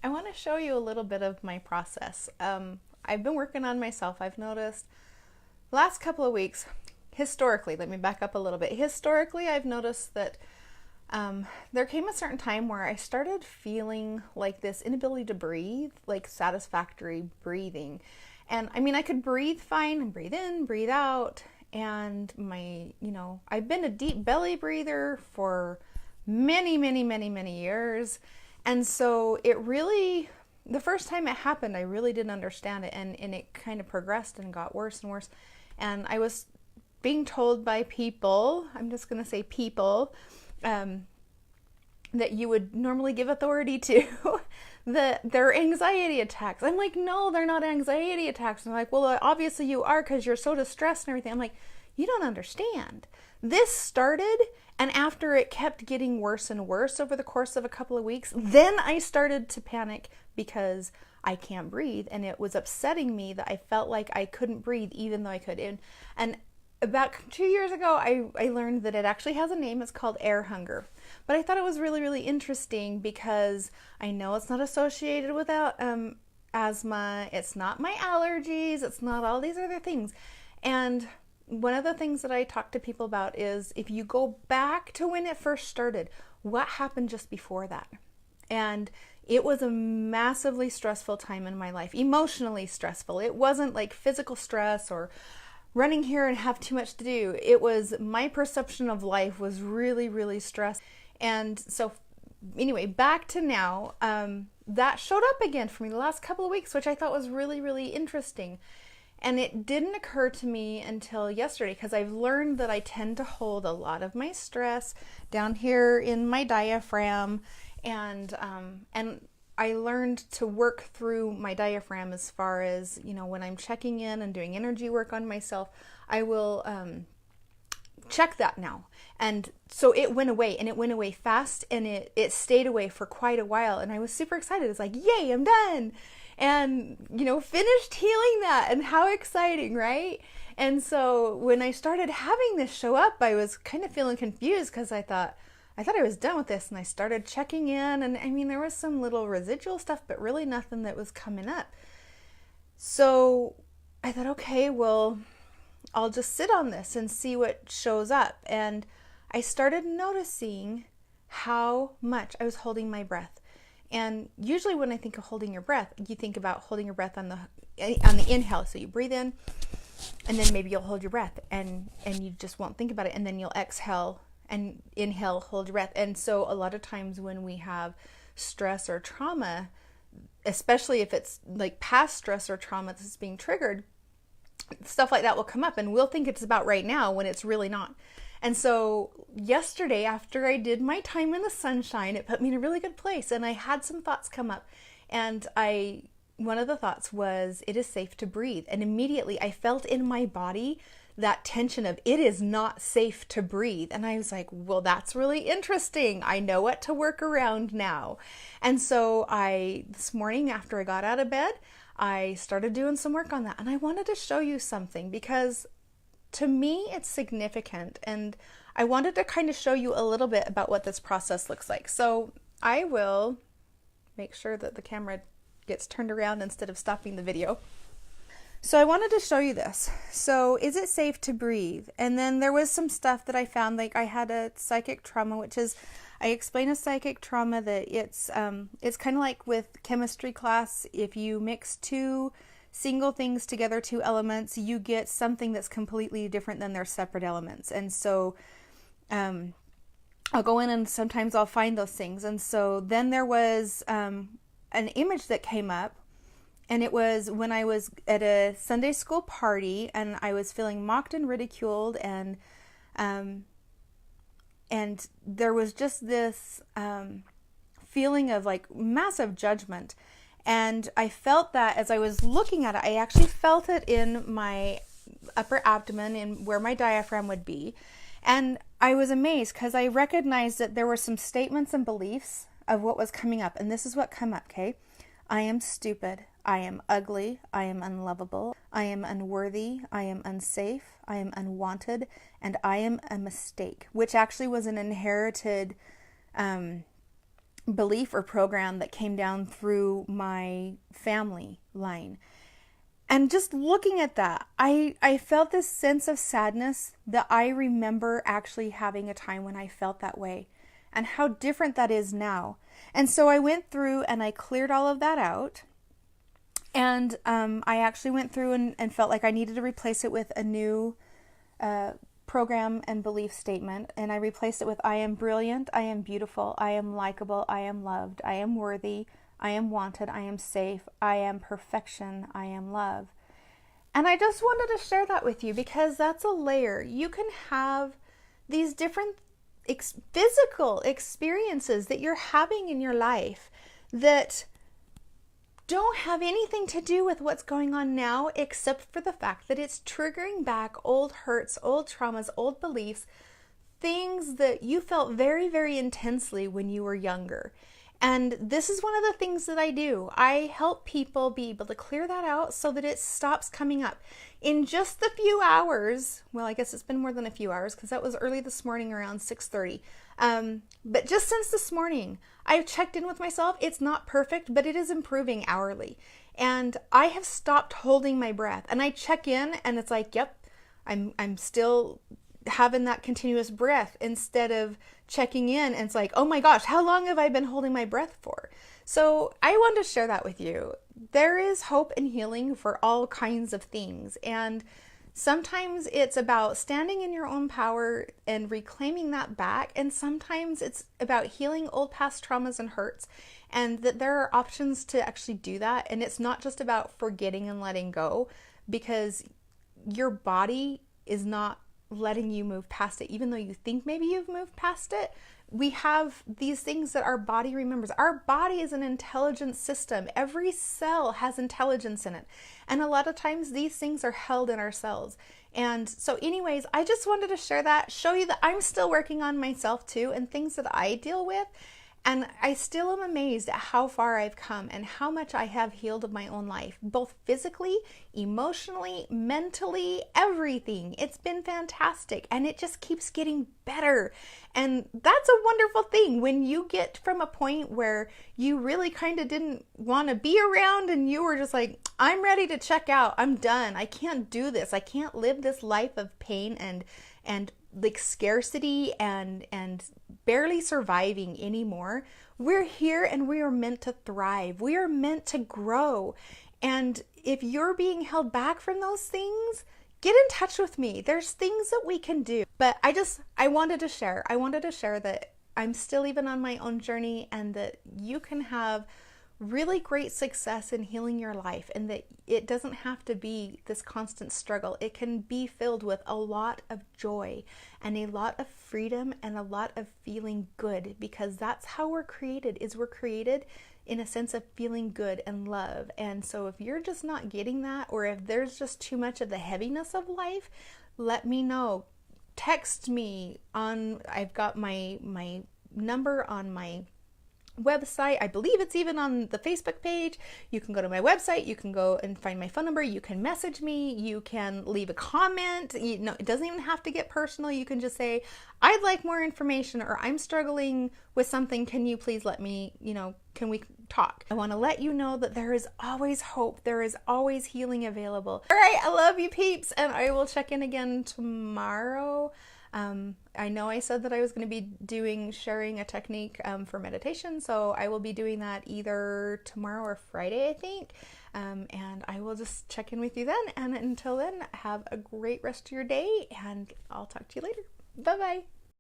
I want to show you a little bit of my process. I've been working on myself. I've noticed last couple of weeks, historically, let me back up a little bit. Historically, I've noticed that there came a certain time where I started feeling like this inability to breathe, like satisfactory breathing. And I mean, I could breathe fine and breathe in, breathe out. And I've been a deep belly breather for many years. And so the first time it happened, I really didn't understand it. And it kind of progressed and got worse and worse. And I was being told by people, I'm just going to say people, that you would normally give authority to, that they're anxiety attacks. I'm like, no, they're not anxiety attacks. And they're like, well, obviously you are because you're so distressed and everything. I'm like, you don't understand. This started, and after it kept getting worse and worse over the course of a couple of weeks, then I started to panic because I can't breathe, and it was upsetting me that I felt like I couldn't breathe even though I could. And about 2 years ago, I learned that it actually has a name. It's called air hunger. But I thought it was really interesting because I know it's not associated with asthma. It's not my allergies. It's not all these other things. And one of the things that I talk to people about is if you go back to when it first started, what happened just before that? And it was a massively stressful time in my life, emotionally stressful. It wasn't like physical stress or running here and have too much to do. It was my perception of life was really stressed. And so anyway, back to now, that showed up again for me the last couple of weeks, which I thought was really interesting. And it didn't occur to me until yesterday because I've learned that I tend to hold a lot of my stress down here in my diaphragm, and I learned to work through my diaphragm as far as, when I'm checking in and doing energy work on myself, I will check that now. And so it went away, and it went away fast, and it stayed away for quite a while. And I was super excited. It's like, yay, I'm done. And, finished healing that, and how exciting, right? And so when I started having this show up, I was kind of feeling confused because I thought I was done with this, and I started checking in, and I mean, there was some little residual stuff, but really nothing that was coming up. So I thought, okay, well, I'll just sit on this and see what shows up. And I started noticing how much I was holding my breath. And usually when I think of holding your breath, you think about holding your breath on the inhale. So you breathe in, and then maybe you'll hold your breath, and you just won't think about it, and then you'll exhale and inhale, hold your breath. And so a lot of times when we have stress or trauma, especially if it's like past stress or trauma that's being triggered, stuff like that will come up, and we'll think it's about right now when it's really not. And so yesterday, after I did my time in the sunshine, it put me in a really good place, and I had some thoughts come up. And one of the thoughts was, it is safe to breathe. And immediately I felt in my body that tension of, it is not safe to breathe. And I was like, well, that's really interesting. I know what to work around now. And so this morning after I got out of bed, I started doing some work on that. And I wanted to show you something because to me, it's significant, and I wanted to kind of show you a little bit about what this process looks like. So I will make sure that the camera gets turned around instead of stopping the video. So I wanted to show you this. So is it safe to breathe? And then there was some stuff that I found, like I had a psychic trauma, which is, I explain a psychic trauma that it's kind of like with chemistry class. If you mix two single things together, two elements, you get something that's completely different than their separate elements. And so I'll go in and sometimes I'll find those things. And so then there was an image that came up, and it was when I was at a Sunday school party, and I was feeling mocked and ridiculed, and there was just this feeling of like massive judgment. And I felt that as I was looking at it, I actually felt it in my upper abdomen, in where my diaphragm would be. And I was amazed because I recognized that there were some statements and beliefs of what was coming up. And this is what came up, okay? I am stupid. I am ugly. I am unlovable. I am unworthy. I am unsafe. I am unwanted. And I am a mistake, which actually was an inherited belief or program that came down through my family line. And just looking at that, I felt this sense of sadness that I remember actually having a time when I felt that way, and how different that is now. And so I went through and I cleared all of that out. And I actually went through and felt like I needed to replace it with a new program and belief statement. And I replaced it with, I am brilliant, I am beautiful, I am likable, I am loved, I am worthy, I am wanted, I am safe, I am perfection, I am love. And I just wanted to share that with you because that's a layer. You can have these different physical experiences that you're having in your life that don't have anything to do with what's going on now, except for the fact that it's triggering back old hurts, old traumas, old beliefs, things that you felt very, very intensely when you were younger. And this is one of the things that I do. I help people be able to clear that out so that it stops coming up. In just the few hours, well, I guess it's been more than a few hours because that was early this morning around 6:30. But just since this morning, I've checked in with myself. It's not perfect, but it is improving hourly. And I have stopped holding my breath. And I check in and it's like, yep, I'm still having that continuous breath, instead of checking in and it's like, oh my gosh, how long have I been holding my breath for? So I wanted to share that with you. There is hope and healing for all kinds of things. And sometimes it's about standing in your own power and reclaiming that back. And sometimes it's about healing old past traumas and hurts, and that there are options to actually do that. And it's not just about forgetting and letting go, because your body is not letting you move past it, even though you think maybe you've moved past it. We have these things that our body remembers. Our body is an intelligent system. Every cell has intelligence in it. And a lot of times these things are held in our cells. And so anyways, I just wanted to share that, show you that I'm still working on myself too, and things that I deal with. And I still am amazed at how far I've come and how much I have healed of my own life, both physically, emotionally, mentally, everything. It's been fantastic, and it just keeps getting better. And that's a wonderful thing when you get from a point where you really kind of didn't want to be around and you were just like, I'm ready to check out. I'm done. I can't do this. I can't live this life of pain and like scarcity and barely surviving anymore. We're here and we are meant to thrive. We are meant to grow. And if you're being held back from those things, get in touch with me. There's things that we can do. But I wanted to share that I'm still even on my own journey, and that you can have really great success in healing your life, and that it doesn't have to be this constant struggle. It can be filled with a lot of joy and a lot of freedom and a lot of feeling good, because that's how we're created. We're created in a sense of feeling good and love. And so if you're just not getting that, or if there's just too much of the heaviness of life, let me know. Text me I've got my number on my website. I believe it's even on the Facebook page. You can go to my website. You can go and find my phone number. You can message me. You can leave a comment. It doesn't even have to get personal. You can just say, I'd like more information, or I'm struggling with something. Can you please let me, can we talk? I want to let you know that there is always hope. There is always healing available. All right. I love you, peeps. And I will check in again tomorrow. I know I said that I was going to be sharing a technique for meditation, so I will be doing that either tomorrow or Friday, I think. And I will just check in with you then. And until then, have a great rest of your day, and I'll talk to you later. Bye-bye.